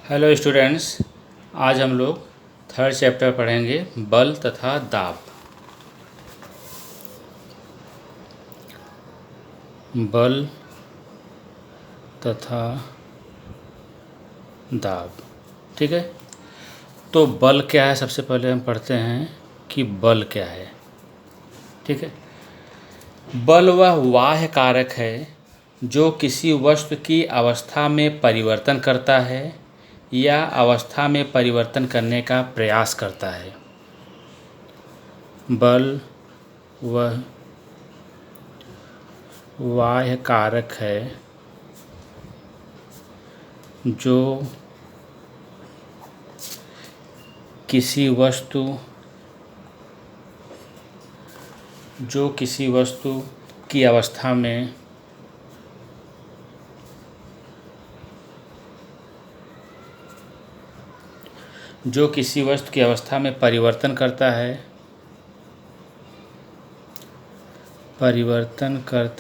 Hello students, आज हम लोग थर्ड चैप्टर पढ़ेंगे बल तथा दाब। बल तथा दाब, ठीक है। तो बल क्या है, सबसे पहले हम पढ़ते हैं कि बल क्या है। ठीक है, बल वह बाह्य कारक है जो किसी वस्तु की अवस्था में परिवर्तन करता है या अवस्था में परिवर्तन करने का प्रयास करता है। बल वह बाह्य कारक है जो किसी वस्तु की अवस्था में परिवर्तन करता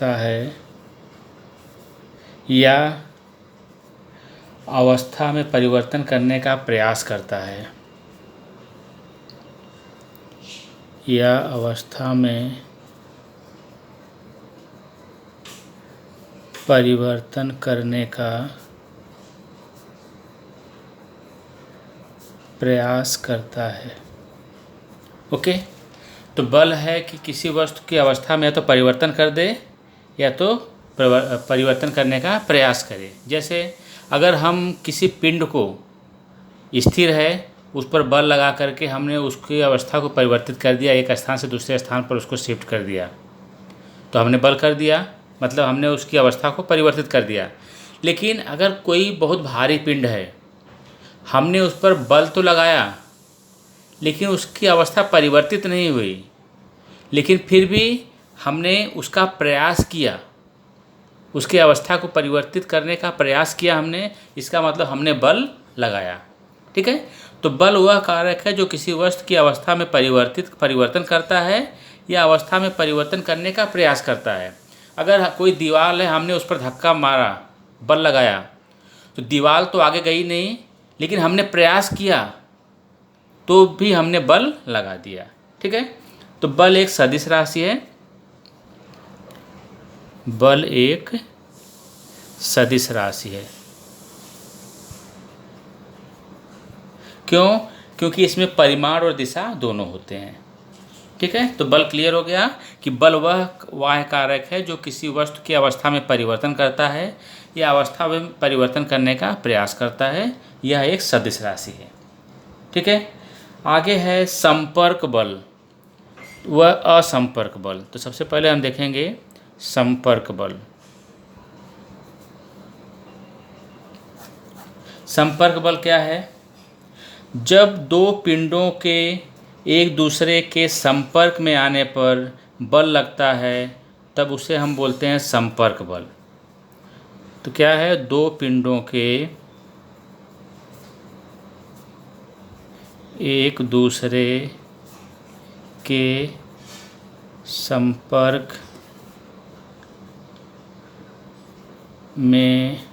है या अवस्था में परिवर्तन करने का प्रयास करता है या अवस्था में परिवर्तन करने का प्रयास करता है। ओके, तो बल है कि किसी वस्तु की अवस्था में या तो परिवर्तन कर दे या तो परिवर्तन करने का प्रयास करे। जैसे अगर हम किसी पिंड को स्थिर है उस पर बल लगा करके हमने उसकी अवस्था को परिवर्तित कर दिया, एक स्थान से दूसरे स्थान पर उसको शिफ्ट कर दिया, तो हमने बल कर दिया, मतलब हमने उसकी अवस्था को परिवर्तित कर दिया। लेकिन अगर कोई बहुत भारी पिंड है, हमने उस पर बल तो लगाया लेकिन उसकी अवस्था परिवर्तित नहीं हुई, लेकिन फिर भी हमने उसका प्रयास किया, उसकी अवस्था को परिवर्तित करने का प्रयास किया हमने, इसका मतलब हमने बल लगाया। ठीक है, तो बल वह कारक है जो किसी वस्तु की अवस्था में परिवर्तन करता है या अवस्था में परिवर्तन करने का प्रयास करता है। अगर कोई दीवार है, हमने उस पर धक्का मारा, बल लगाया, तो दीवार तो आगे गई नहीं, लेकिन हमने प्रयास किया तो भी हमने बल लगा दिया। ठीक है, तो बल एक सदिश राशि है। बल एक सदिश राशि है। क्यों? क्योंकि इसमें परिमाण और दिशा दोनों होते हैं। ठीक है, तो बल क्लियर हो गया कि बल वह बाह्य कारक है जो किसी वस्तु की अवस्था में परिवर्तन करता है या अवस्था में परिवर्तन करने का प्रयास करता है। यह एक सदिश राशि है। ठीक है, आगे है संपर्क बल व असंपर्क बल। तो सबसे पहले हम देखेंगे संपर्क बल। संपर्क बल क्या है? जब दो पिंडों के एक दूसरे के संपर्क में आने पर बल लगता है तब उसे हम बोलते हैं संपर्क बल। तो क्या है? दो पिंडों के एक दूसरे के संपर्क में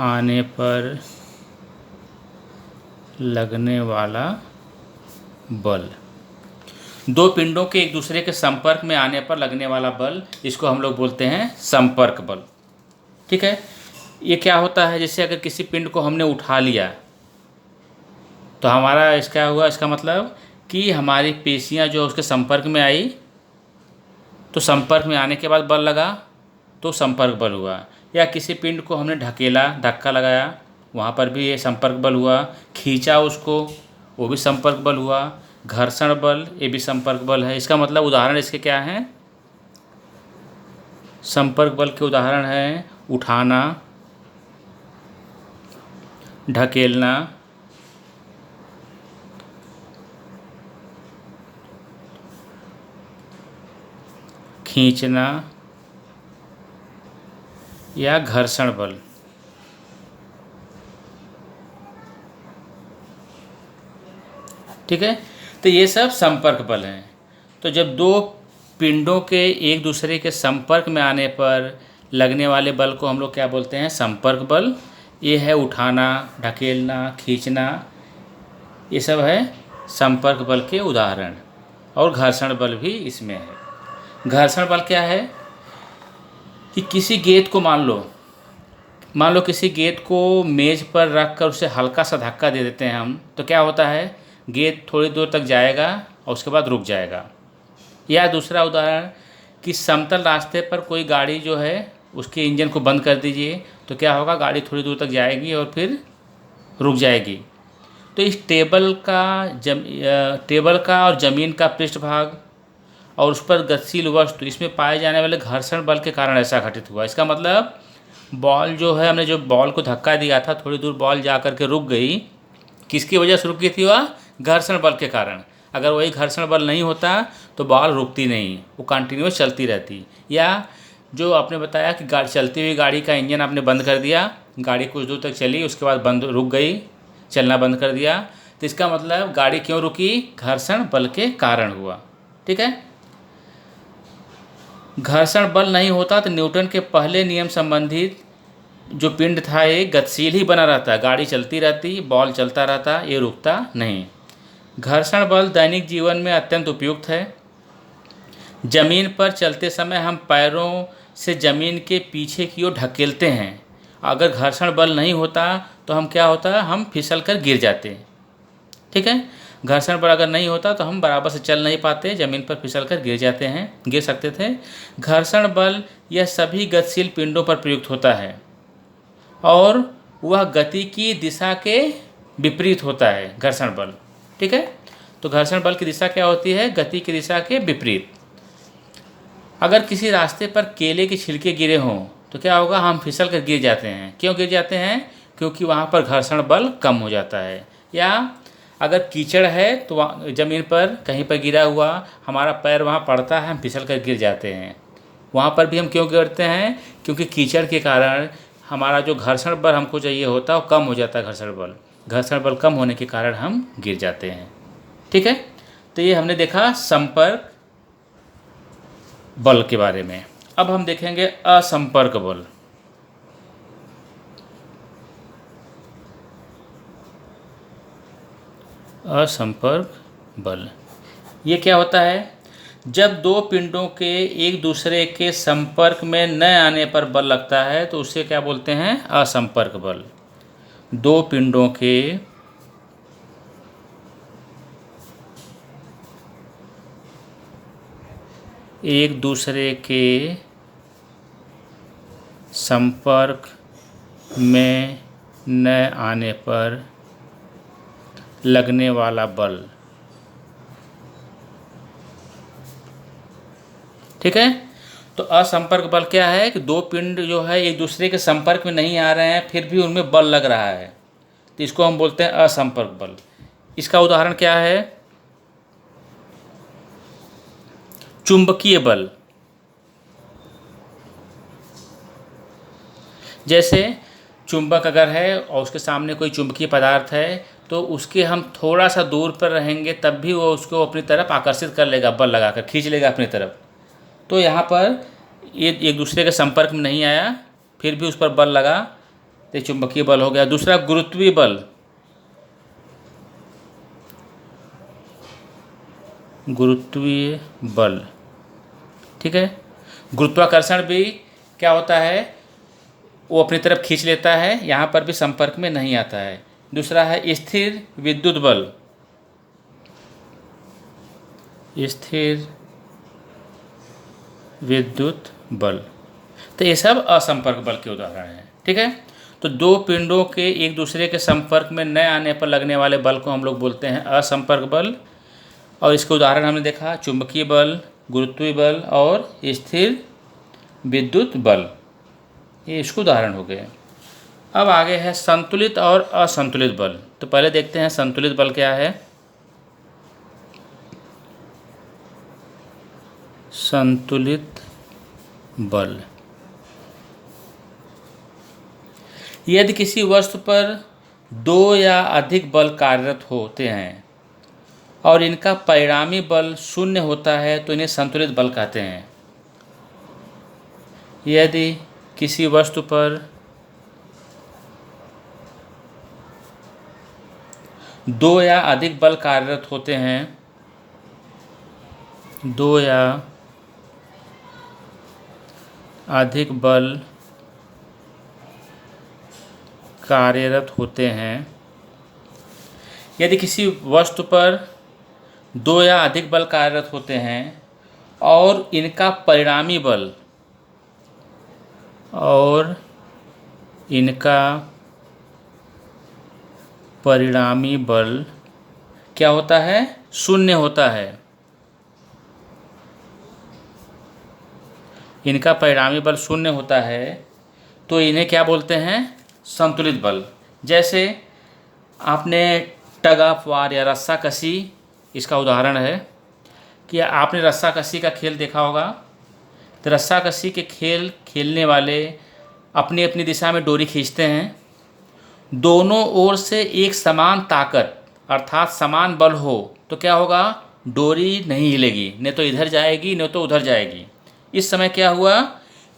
आने पर लगने वाला बल। दो पिंडों के एक दूसरे के संपर्क में आने पर लगने वाला बल, इसको हम लोग बोलते हैं संपर्क बल। ठीक है, ये क्या होता है? जैसे अगर किसी पिंड को हमने उठा लिया तो हमारा इसका हुआ, इसका मतलब कि हमारी पेशियां जो उसके संपर्क में आई, तो संपर्क में आने के बाद बल लगा तो संपर्क बल हुआ। या किसी पिंड को हमने ढकेला, धक्का लगाया, वहाँ पर भी ये संपर्क बल हुआ। खींचा उसको, वो भी संपर्क बल हुआ। घर्षण बल, ये भी संपर्क बल है। इसका मतलब उदाहरण इसके क्या हैं? संपर्क बल के उदाहरण हैं उठाना, ढकेलना, खींचना या घर्षण बल। ठीक है, तो ये सब संपर्क बल हैं। तो जब दो पिंडों के एक दूसरे के संपर्क में आने पर लगने वाले बल को हम लोग क्या बोलते हैं? संपर्क बल। ये है उठाना, ढकेलना, खींचना, ये सब है संपर्क बल के उदाहरण। और घर्षण बल भी इसमें है। घर्षण बल क्या है कि किसी गेंद को मान लो किसी गेंद को मेज पर रख कर उसे हल्का सा धक्का दे देते हैं हम, तो क्या होता है? गेंद थोड़ी दूर तक जाएगा और उसके बाद रुक जाएगा। या दूसरा उदाहरण कि समतल रास्ते पर कोई गाड़ी जो है उसके इंजन को बंद कर दीजिए, तो क्या होगा? गाड़ी थोड़ी दूर तक जाएगी और फिर रुक जाएगी। तो इस टेबल का और ज़मीन का पृष्ठभाग और उस पर गतिशील वस्तु, इसमें पाए जाने वाले घर्षण बल के कारण ऐसा घटित हुआ। इसका मतलब बॉल जो है, हमने जो बॉल को धक्का दिया था, थोड़ी दूर बॉल जा कर के रुक गई। किसकी वजह से रुक गई थी? वह घर्षण बल के कारण। अगर वही घर्षण बल नहीं होता तो बॉल रुकती नहीं, वो कंटिन्यूस चलती रहती। या जो आपने बताया कि चलती हुई गाड़ी का इंजन आपने बंद कर दिया, गाड़ी कुछ दूर तक चली, उसके बाद रुक गई, चलना बंद कर दिया, तो इसका मतलब गाड़ी क्यों रुकी? घर्षण बल के कारण हुआ। ठीक है। घर्षण बल नहीं होता तो न्यूटन के पहले नियम संबंधित जो पिंड था ये गतिशील ही बना रहता, गाड़ी चलती रहती, बॉल चलता रहता, ये रुकता नहीं। घर्षण बल दैनिक जीवन में अत्यंत उपयुक्त है। जमीन पर चलते समय हम पैरों से जमीन के पीछे की ओर ढकेलते हैं। अगर घर्षण बल नहीं होता तो हम क्या होता? हम फिसल कर गिर जाते। ठीक है। घर्षण बल अगर नहीं होता तो हम बराबर से चल नहीं पाते, ज़मीन पर फिसल कर गिर सकते थे। घर्षण बल यह सभी गतिशील पिंडों पर प्रयुक्त होता है और वह गति की दिशा के विपरीत होता है, घर्षण बल। ठीक है। तो घर्षण बल की दिशा क्या होती है? गति की दिशा के विपरीत। अगर किसी रास्ते पर केले के छिलके गिरे हों तो क्या होगा? हम फिसल कर गिर जाते हैं। क्यों गिर जाते हैं? क्योंकि वहाँ पर घर्षण बल कम हो जाता है। या अगर कीचड़ है तो ज़मीन पर कहीं पर गिरा हुआ हमारा पैर वहाँ पड़ता है, हम फिसल कर गिर जाते हैं। वहाँ पर भी हम क्यों गिरते हैं? क्योंकि कीचड़ के कारण हमारा जो घर्षण बल हमको चाहिए होता है वो कम हो जाता है। घर्षण बल कम होने के कारण हम गिर जाते हैं। ठीक है। तो ये हमने देखा संपर्क बल के बारे में। अब हम देखेंगे असंपर्क बल। असंपर्क बल ये क्या होता है? जब दो पिंडों के एक दूसरे के संपर्क में न आने पर बल लगता है तो उसे क्या बोलते हैं? असंपर्क बल। दो पिंडों के एक दूसरे के संपर्क में न आने पर लगने वाला बल। ठीक है। तो असंपर्क बल क्या है कि दो पिंड जो है एक दूसरे के संपर्क में नहीं आ रहे हैं, फिर भी उनमें बल लग रहा है, तो इसको हम बोलते हैं असंपर्क बल। इसका उदाहरण क्या है? चुंबकीय बल। जैसे चुंबक अगर है और उसके सामने कोई चुंबकीय पदार्थ है तो उसके हम थोड़ा सा दूर पर रहेंगे तब भी वो उसको अपनी तरफ आकर्षित कर लेगा, बल लगाकर खींच लेगा अपनी तरफ। तो यहाँ पर ये एक दूसरे के संपर्क में नहीं आया, फिर भी उस पर बल लगा, तो चुंबकीय बल हो गया। दूसरा गुरुत्वीय बल। गुरुत्वीय बल। ठीक है। गुरुत्वाकर्षण भी क्या होता है? वो अपनी तरफ खींच लेता है, यहाँ पर भी संपर्क में नहीं आता है। दूसरा है स्थिर विद्युत बल। स्थिर विद्युत बल। तो ये सब असंपर्क बल के उदाहरण हैं। ठीक है। तो दो पिंडों के एक दूसरे के संपर्क में न आने पर लगने वाले बल को हम लोग बोलते हैं असंपर्क बल। और इसके उदाहरण हमने देखा चुंबकीय बल, गुरुत्वीय बल और स्थिर विद्युत बल, ये इसके उदाहरण हो गए। अब आगे है संतुलित और असंतुलित बल। तो पहले देखते हैं संतुलित बल क्या है। संतुलित बल यदि किसी वस्तु पर दो या अधिक बल कार्यरत होते हैं और इनका परिणामी बल शून्य होता है तो इन्हें संतुलित बल कहते हैं। यदि किसी वस्तु पर दो या अधिक बल कार्यरत होते हैं, दो या अधिक बल कार्यरत होते हैं। यदि किसी वस्तु पर दो या अधिक बल कार्यरत होते हैं और इनका परिणामी बल क्या होता है? शून्य होता है। इनका परिणामी बल शून्य होता है तो इन्हें क्या बोलते हैं? संतुलित बल। जैसे आपने टग ऑफ वार या रस्सा कसी, इसका उदाहरण है कि आपने रस्सा कसी का खेल देखा होगा। तो रस्सा कसी के खेल खेलने वाले अपनी अपनी दिशा में डोरी खींचते हैं, दोनों ओर से एक समान ताकत अर्थात समान बल हो तो क्या होगा? डोरी नहीं हिलेगी, न तो इधर जाएगी न तो उधर जाएगी। इस समय क्या हुआ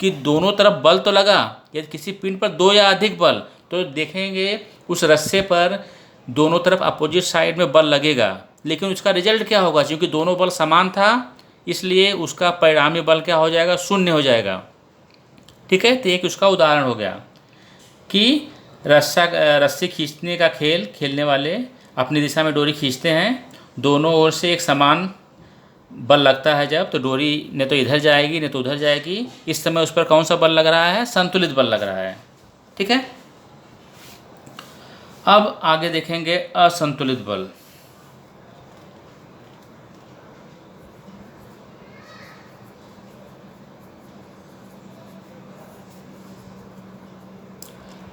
कि दोनों तरफ बल तो लगा। यदि किसी पिंड पर दो या अधिक बल, तो देखेंगे उस रस्से पर दोनों तरफ अपोजिट साइड में बल लगेगा, लेकिन उसका रिजल्ट क्या होगा? क्योंकि दोनों बल समान था इसलिए उसका परिणामी बल क्या हो जाएगा? शून्य हो जाएगा। ठीक है, तो एक उसका उदाहरण हो गया कि रस्सी खींचने का खेल खेलने वाले अपनी दिशा में डोरी खींचते हैं, दोनों ओर से एक समान बल लगता है जब, तो डोरी न तो इधर जाएगी न तो उधर जाएगी। इस समय उस पर कौन सा बल लग रहा है? संतुलित बल लग रहा है। ठीक है, अब आगे देखेंगे असंतुलित बल।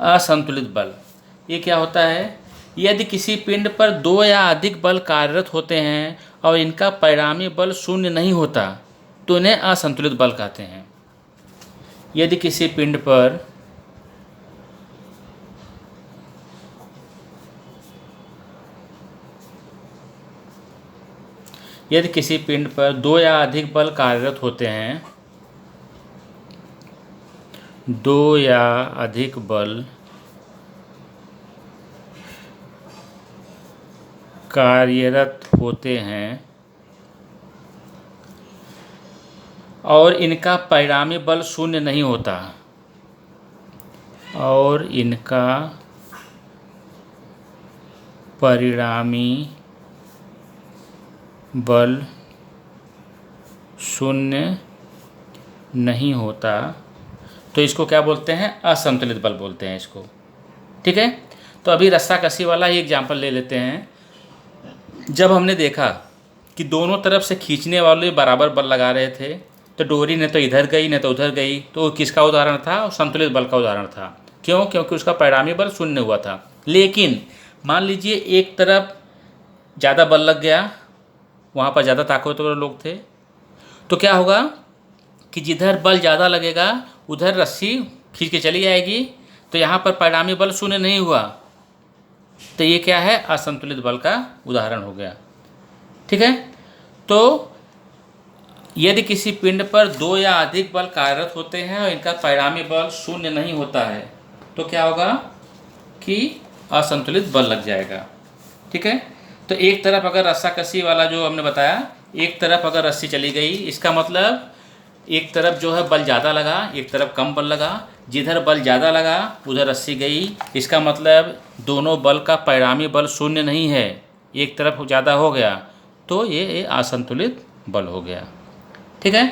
असंतुलित बल ये क्या होता है? यदि किसी पिंड पर दो या अधिक बल कार्यरत होते हैं और इनका परिणामी बल शून्य नहीं होता तो इन्हें असंतुलित बल कहते हैं। यदि किसी पिंड पर दो या अधिक बल कार्यरत होते हैं, दो या अधिक बल कार्यरत होते हैं और इनका परिणामी बल शून्य नहीं होता, और इनका परिणामी बल शून्य नहीं होता, तो इसको क्या बोलते हैं? असंतुलित बल बोलते हैं इसको। ठीक है, तो अभी रस्सा कसी वाला ही एग्जाम्पल ले लेते हैं। जब हमने देखा कि दोनों तरफ से खींचने वाले बराबर बल लगा रहे थे, तो डोरी न तो इधर गई न तो उधर गई, तो किसका उदाहरण था? संतुलित बल का उदाहरण था। क्यों? क्योंकि उसका परिणामी बल शून्य हुआ था। लेकिन मान लीजिए एक तरफ ज़्यादा बल लग गया, वहाँ पर ज़्यादा ताकतवर लोग थे, तो क्या होगा कि जिधर बल ज़्यादा लगेगा उधर रस्सी खींच के चली जाएगी, तो यहाँ पर परिणामी बल शून्य नहीं हुआ, तो ये क्या है? असंतुलित बल का उदाहरण हो गया। ठीक है, तो यदि किसी पिंड पर दो या अधिक बल कार्यरत होते हैं और इनका परिणामी बल शून्य नहीं होता है तो क्या होगा कि असंतुलित बल लग जाएगा। ठीक है, तो एक तरफ अगर रस्सा कसी वाला जो हमने बताया, एक तरफ अगर रस्सी चली गई, इसका मतलब एक तरफ जो है बल ज़्यादा लगा, एक तरफ कम बल लगा। जिधर बल ज़्यादा लगा उधर रस्सी गई, इसका मतलब दोनों बल का परिणामी बल शून्य नहीं है, एक तरफ ज़्यादा हो गया, तो ये असंतुलित बल हो गया। ठीक है,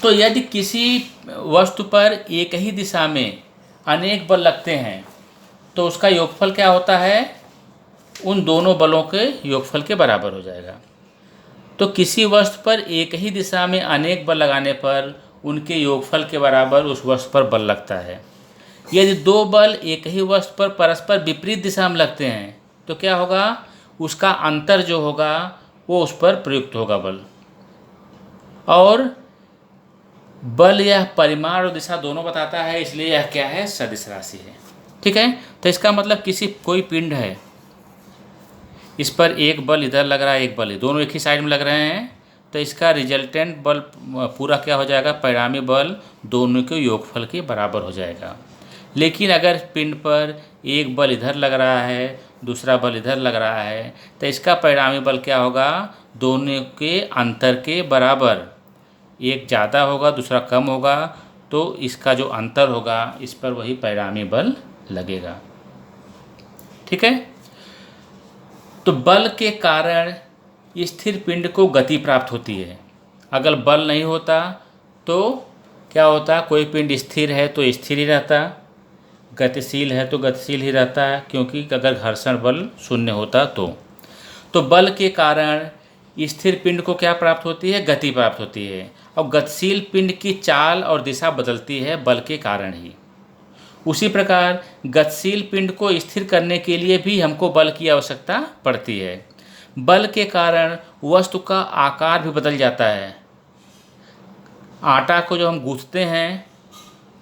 तो यदि किसी वस्तु पर एक ही दिशा में अनेक बल लगते हैं तो उसका योगफल क्या होता है? उन दोनों बलों के योगफल के बराबर हो जाएगा। तो किसी वस्तु पर एक ही दिशा में अनेक बल लगाने पर उनके योगफल के बराबर उस वस्तु पर बल लगता है। यदि दो बल एक ही वस्तु पर परस्पर विपरीत दिशा में लगते हैं तो क्या होगा? उसका अंतर जो होगा वो उस पर प्रयुक्त होगा बल, और बल यह परिमाण और दिशा दोनों बताता है, इसलिए यह क्या है? सदिश राशि है। ठीक है, तो इसका मतलब कोई पिंड है, इस पर एक बल इधर लग रहा है, एक बल दोनों एक ही साइड में लग रहे हैं, तो इसका रिजल्टेंट बल पूरा क्या हो जाएगा, परिणामी बल दोनों के योगफल के बराबर हो जाएगा। लेकिन अगर पिंड पर एक बल इधर लग रहा है, दूसरा बल इधर लग रहा है, तो इसका परिणामी बल क्या होगा, दोनों के अंतर के बराबर। एक ज़्यादा होगा, दूसरा कम होगा, तो इसका जो अंतर होगा इस पर वही परिणामी बल लगेगा। ठीक है। तो बल के कारण स्थिर पिंड को गति प्राप्त होती है। अगर बल नहीं होता तो क्या होता, कोई पिंड स्थिर है तो स्थिर ही रहता, गतिशील है तो गतिशील ही रहता है, क्योंकि अगर घर्षण बल शून्य होता तो बल के कारण स्थिर पिंड को क्या प्राप्त होती है, गति प्राप्त होती है। और गतिशील पिंड की चाल और दिशा बदलती है बल के कारण ही। उसी प्रकार गतिशील पिंड को स्थिर करने के लिए भी हमको बल की आवश्यकता पड़ती है। बल के कारण वस्तु का आकार भी बदल जाता है। आटा को जो हम गूंथते हैं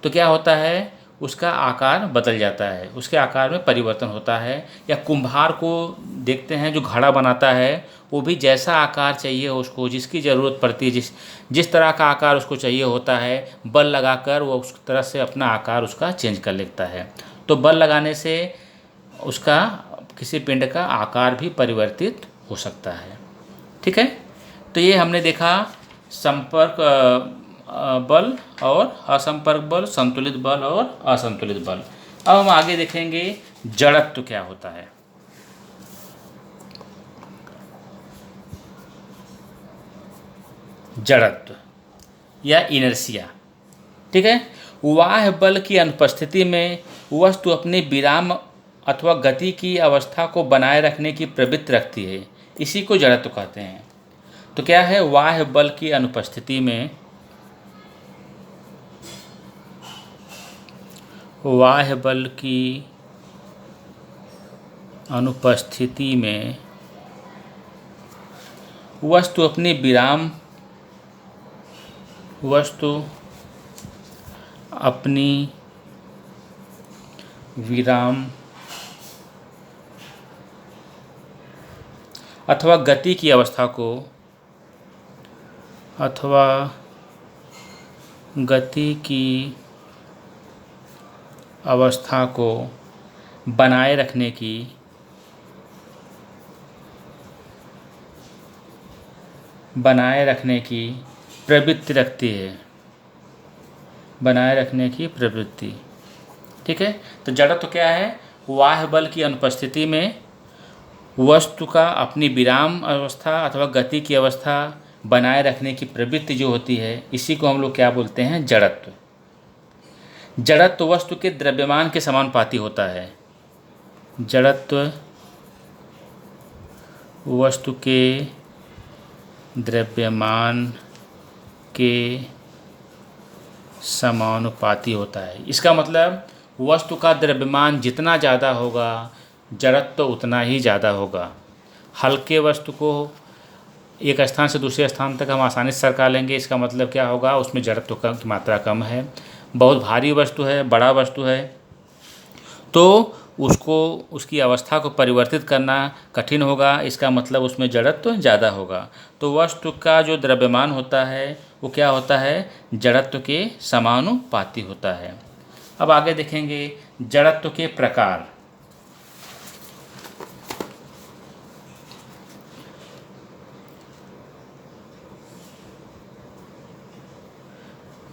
तो क्या होता है, उसका आकार बदल जाता है, उसके आकार में परिवर्तन होता है। या कुम्हार को देखते हैं जो घड़ा बनाता है, वो भी जैसा आकार चाहिए उसको, जिसकी ज़रूरत पड़ती है, जिस तरह का आकार उसको चाहिए होता है, बल लगाकर वो उस तरह से अपना आकार उसका चेंज कर लेता है। तो बल लगाने से उसका किसी पिंड का आकार भी परिवर्तित हो सकता है। ठीक है। तो ये हमने देखा संपर्क बल और असंपर्क बल, संतुलित बल और असंतुलित बल। अब हम आगे देखेंगे जड़त्व क्या होता है। जड़त्व या इनर्शिया। ठीक है। बाह्य बल की अनुपस्थिति में वस्तु अपनी विराम अथवा गति की अवस्था को बनाए रखने की प्रवृत्ति रखती है, इसी को जड़त्व कहते हैं। तो क्या है, बाह्य बल की अनुपस्थिति में, बाह्य बल की अनुपस्थिति में वस्तु अपनी विराम अथवा गति की अवस्था को बनाए रखने की प्रवृत्ति रखती है, बनाए रखने की प्रवृत्ति। ठीक है। तो जड़त्व क्या है, बाह्य बल की अनुपस्थिति में वस्तु का अपनी विराम अवस्था अथवा गति की अवस्था बनाए रखने की प्रवृत्ति जो होती है, इसी को हम लोग क्या बोलते हैं, जड़त्व। जड़त्व वस्तु के द्रव्यमान के समानुपाती होता है। जड़त्व वस्तु के द्रव्यमान के समानुपाती होता है। इसका मतलब वस्तु का द्रव्यमान जितना ज़्यादा होगा, जड़त्व उतना ही ज़्यादा होगा। हल्के वस्तु को एक स्थान से दूसरे स्थान तक हम आसानी से सरका लेंगे, इसका मतलब क्या होगा, उसमें जड़त्व की मात्रा कम है। बहुत भारी वस्तु है, बड़ा वस्तु है, तो उसको उसकी अवस्था को परिवर्तित करना कठिन होगा, इसका मतलब उसमें जड़त्व ज़्यादा होगा। तो वस्तु का जो द्रव्यमान होता है वो क्या होता है, जड़त्व के समानुपाती होता है। अब आगे देखेंगे जड़त्व के प्रकार।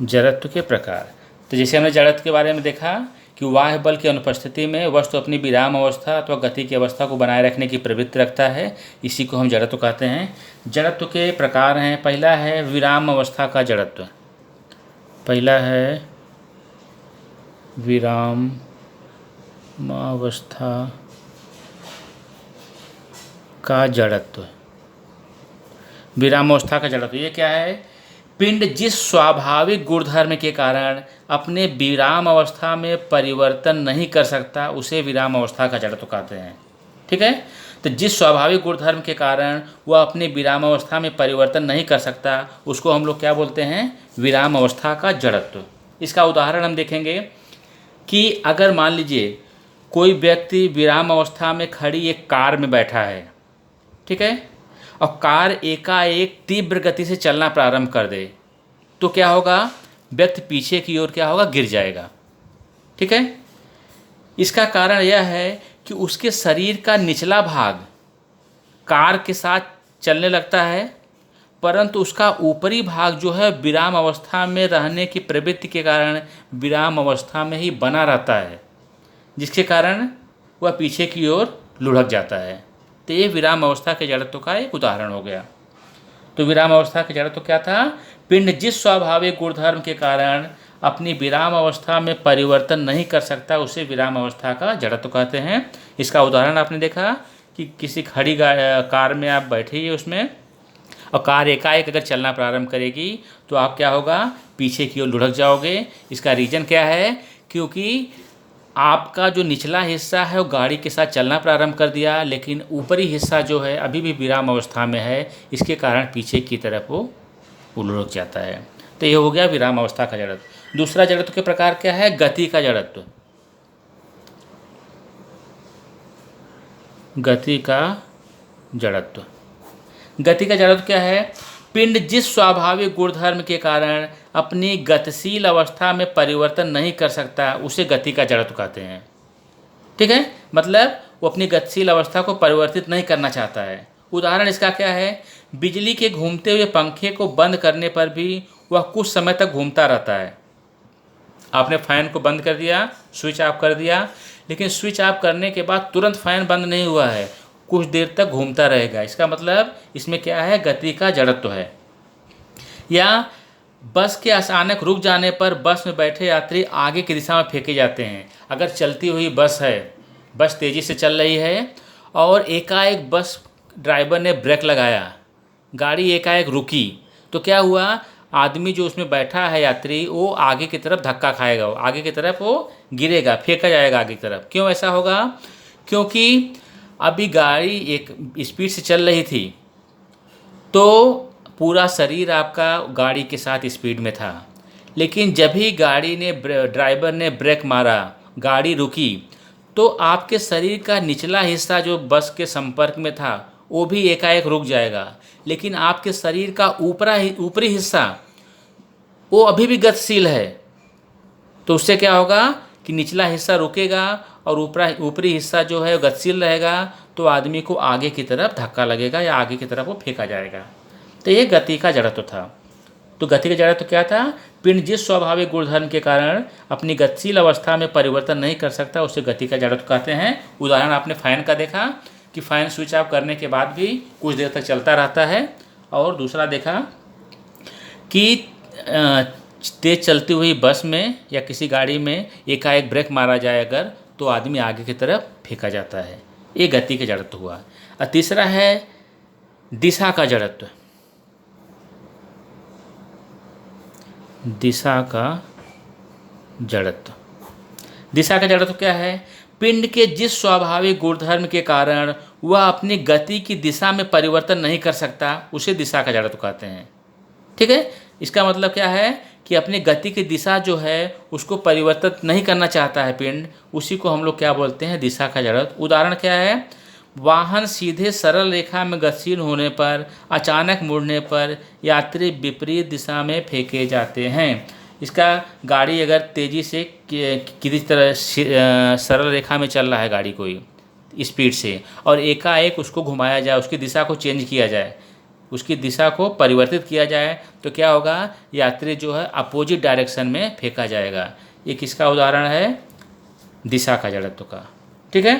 जड़त्व के प्रकार, तो जैसे हमने जड़त्व के बारे में देखा कि बाह्य बल की अनुपस्थिति में वस्तु अपनी विराम अवस्था अथवा गति की अवस्था को बनाए रखने की प्रवृत्ति रखता है, इसी को हम जड़त्व कहते हैं। जड़त्व के प्रकार हैं, पहला है विराम अवस्था का जड़त्व। पहला है विराम अवस्था का जड़त्व। विराम अवस्था का जड़त्व ये क्या है, पिंड जिस स्वाभाविक गुणधर्म के कारण अपने विराम अवस्था में परिवर्तन नहीं कर सकता, उसे विराम अवस्था का जड़त्व कहते हैं। ठीक है। तो जिस स्वाभाविक गुणधर्म के कारण वह अपनी विराम अवस्था में परिवर्तन नहीं कर सकता, उसको हम लोग क्या बोलते हैं, विराम अवस्था का जड़त्व। इसका उदाहरण हम देखेंगे कि अगर मान लीजिए कोई व्यक्ति विराम अवस्था में खड़ी एक कार में बैठा है, ठीक है, और कार एकाएक तीव्र गति से चलना प्रारंभ कर दे, तो क्या होगा, व्यक्ति पीछे की ओर क्या होगा, गिर जाएगा। ठीक है। इसका कारण यह है कि उसके शरीर का निचला भाग कार के साथ चलने लगता है, परंतु उसका ऊपरी भाग जो है विराम अवस्था में रहने की प्रवृत्ति के कारण विराम अवस्था में ही बना रहता है, जिसके कारण वह पीछे की ओर लुढ़क जाता है। तो ये विराम अवस्था के जड़त्व का एक उदाहरण हो गया। तो विराम अवस्था के जड़त्व क्या था, पिंड जिस स्वाभाविक गुणधर्म के कारण अपनी विराम अवस्था में परिवर्तन नहीं कर सकता उसे विराम अवस्था का जड़त्व कहते हैं। इसका उदाहरण आपने देखा कि किसी खड़ी कार में आप बैठिए उसमें, और कार एकाएक अगर चलना प्रारंभ करेगी तो आप क्या होगा, पीछे की ओर लुढ़क जाओगे। इसका रीज़न क्या है, क्योंकि आपका जो निचला हिस्सा है वो गाड़ी के साथ चलना प्रारंभ कर दिया, लेकिन ऊपरी हिस्सा जो है अभी भी विराम अवस्था में है, इसके कारण पीछे की तरफ वो लुढ़क जाता है। तो ये हो गया विराम अवस्था का जड़त्व। दूसरा जड़त्व के प्रकार क्या है, गति का जड़त्व। गति का जड़त्व, गति का जड़त्व क्या है, पिंड जिस स्वाभाविक गुणधर्म के कारण अपनी गतिशील अवस्था में परिवर्तन नहीं कर सकता उसे गति का जड़त्व कहते हैं। ठीक है, मतलब वो अपनी गतिशील अवस्था को परिवर्तित नहीं करना चाहता है। उदाहरण इसका क्या है, बिजली के घूमते हुए पंखे को बंद करने पर भी वह कुछ समय तक घूमता रहता है। आपने फ़ैन को बंद कर दिया, स्विच ऑफ कर दिया, लेकिन स्विच ऑफ करने के बाद तुरंत फ़ैन बंद नहीं हुआ है, कुछ देर तक घूमता रहेगा। इसका मतलब इसमें क्या है, गति का जड़त्व है। या बस के अचानक रुक जाने पर बस में बैठे यात्री आगे की दिशा में फेंके जाते हैं। अगर चलती हुई बस है, बस तेज़ी से चल रही है और एकाएक बस ड्राइवर ने ब्रेक लगाया, गाड़ी एकाएक रुकी, तो क्या हुआ, आदमी जो उसमें बैठा है यात्री वो आगे की तरफ धक्का खाएगा, वो आगे की तरफ वो गिरेगा, फेंका जाएगा आगे की तरफ। क्यों ऐसा होगा, क्योंकि अभी गाड़ी एक स्पीड से चल रही थी तो पूरा शरीर आपका गाड़ी के साथ स्पीड में था, लेकिन जब ही गाड़ी ने ड्राइवर ने ब्रेक मारा, गाड़ी रुकी, तो आपके शरीर का निचला हिस्सा जो बस के संपर्क में था वो भी एकाएक रुक जाएगा, लेकिन आपके शरीर का ऊपरी हिस्सा वो अभी भी गतिशील है। तो उससे क्या होगा कि निचला हिस्सा रुकेगा और ऊपरी हिस्सा जो है गतिशील रहेगा, तो आदमी को आगे की तरफ धक्का लगेगा या आगे की तरफ वो फेंका जाएगा। तो ये गति का जड़त्व था। तो गति का जड़त्व क्या था, पिंड जिस स्वाभाविक गुणधर्म के कारण अपनी गतिशील अवस्था में परिवर्तन नहीं कर सकता उसे गति का जड़त्व कहते हैं। उदाहरण आपने फ़ैन का देखा कि फ़ैन स्विच ऑफ करने के बाद भी कुछ देर तक चलता रहता है, और दूसरा देखा कि तेज़ चलती हुई बस में या किसी गाड़ी में एकाएक ब्रेक मारा जाए अगर, तो आदमी आगे की तरफ फेंका जाता है। ये गति का जड़त्व हुआ। और तीसरा है दिशा का जड़त्व। दिशा का जड़त्व, दिशा का जड़त्व क्या है, पिंड के जिस स्वाभाविक गुणधर्म के कारण वह अपनी गति की दिशा में परिवर्तन नहीं कर सकता उसे दिशा का जड़त्व कहते हैं। ठीक है, इसका मतलब क्या है कि अपनी गति की दिशा जो है उसको परिवर्तित नहीं करना चाहता है पिंड, उसी को हम लोग क्या बोलते हैं, दिशा का जड़त्व। उदाहरण क्या है, वाहन सीधे सरल रेखा में गतिशील होने पर अचानक मुड़ने पर यात्री विपरीत दिशा में फेंके जाते हैं। इसका गाड़ी अगर तेज़ी से किसी तरह सरल रेखा में चल रहा है गाड़ी कोई स्पीड से, और एकाएक उसको घुमाया जाए, उसकी दिशा को चेंज किया जाए, उसकी दिशा को परिवर्तित किया जाए, तो क्या होगा, यात्री जो है अपोजिट डायरेक्शन में फेंका जाएगा। ये किसका उदाहरण है, दिशा का जड़त्व का। ठीक है,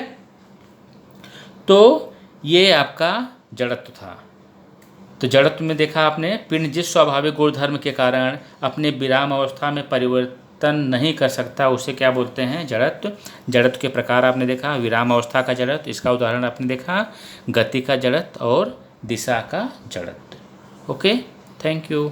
तो ये आपका जड़त्व था। तो जड़त्व में देखा आपने, पिंड जिस स्वाभाविक गुणधर्म के कारण अपने विराम अवस्था में परिवर्तन नहीं कर सकता उसे क्या बोलते हैं, जड़त्व। जड़त्व के प्रकार आपने देखा, विराम अवस्था का जड़त्व, इसका उदाहरण आपने देखा, गति का जड़त्व और दिशा का जड़त्व। Okay, thank you.